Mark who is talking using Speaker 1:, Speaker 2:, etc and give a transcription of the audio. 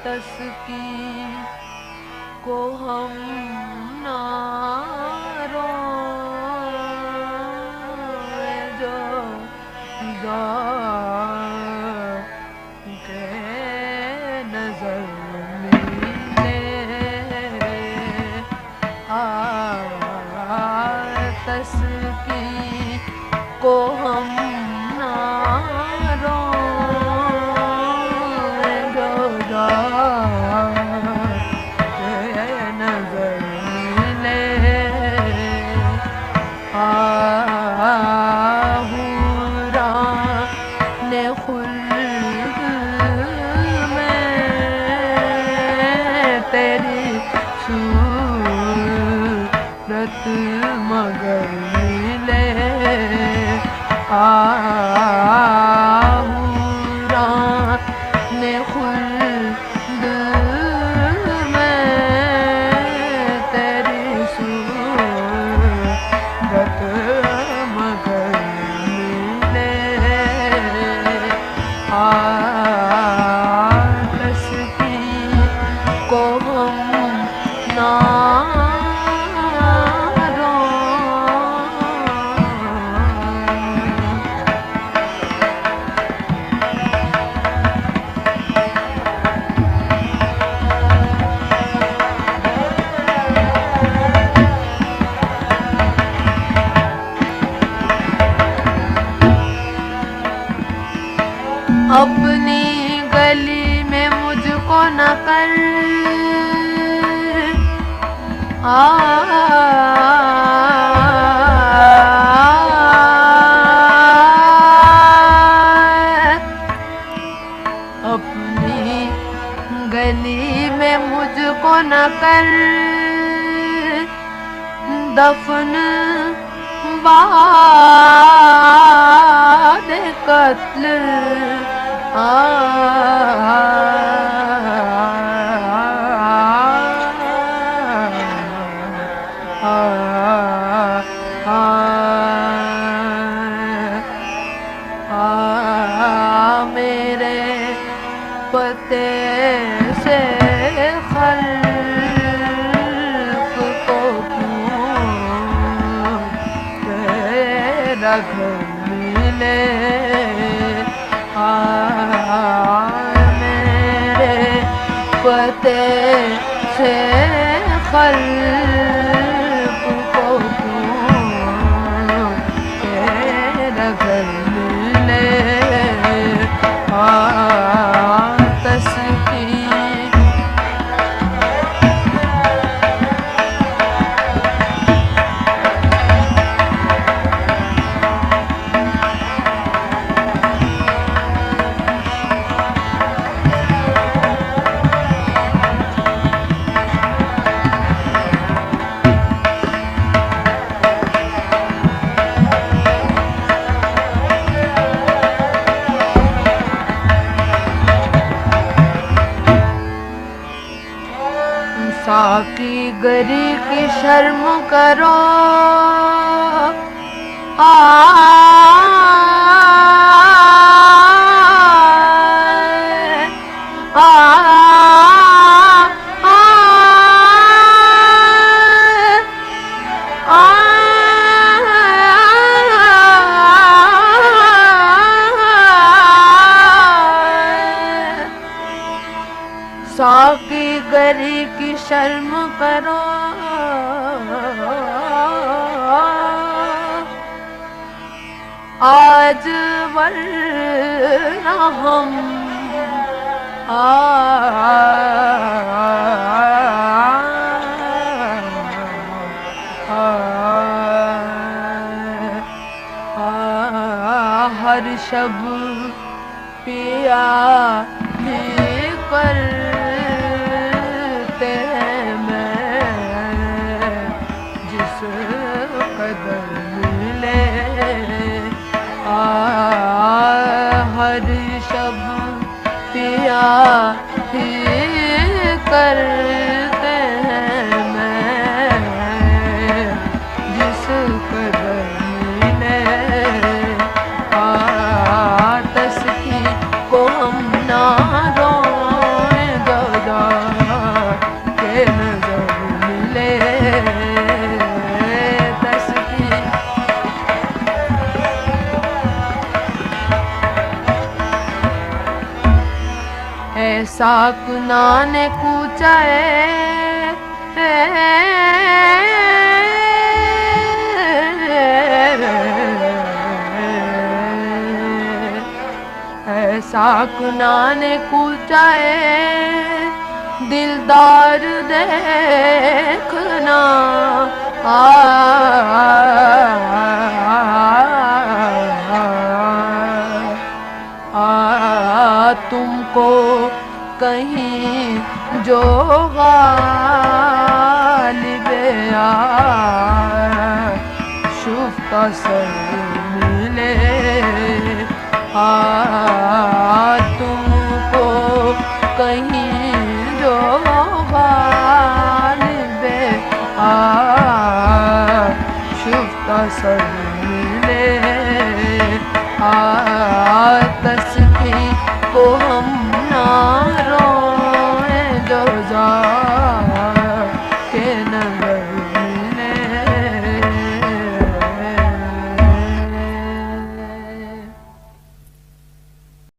Speaker 1: तस्की को हम ना रोए जो के नजर मिले तस्की को हम ना रोए जो नजर मिले आहूरा ने खुल्द में तेरी सूरत मगर मिले आहूरा ने खुल्द में तेरी सूरत मगर मिले तस्की को हम ना अपनी गली में मुझको न कर अपनी गली में मुझको न कर दफन बाद कत्ल मेरे पते से खल्क को तेरा घर मिले मेरे पते से खल्क को तेरा घर मिले तस्की साकी गरी की शर्म करो साकी गरी की शर्म करो आज वरना हम हर शब पिया करते हैं मैं जिस कदर मिले हर शब पिया ही करते साकना ने कूचा साकना ने कूचा दिलदार देखना तुमको कहीं जो गालिब शुफ्ता सर मिले तुमको कहीं जो गालिब शुफ्ता सर मिले तस्बीह को हम ना रोए जो जा के नगर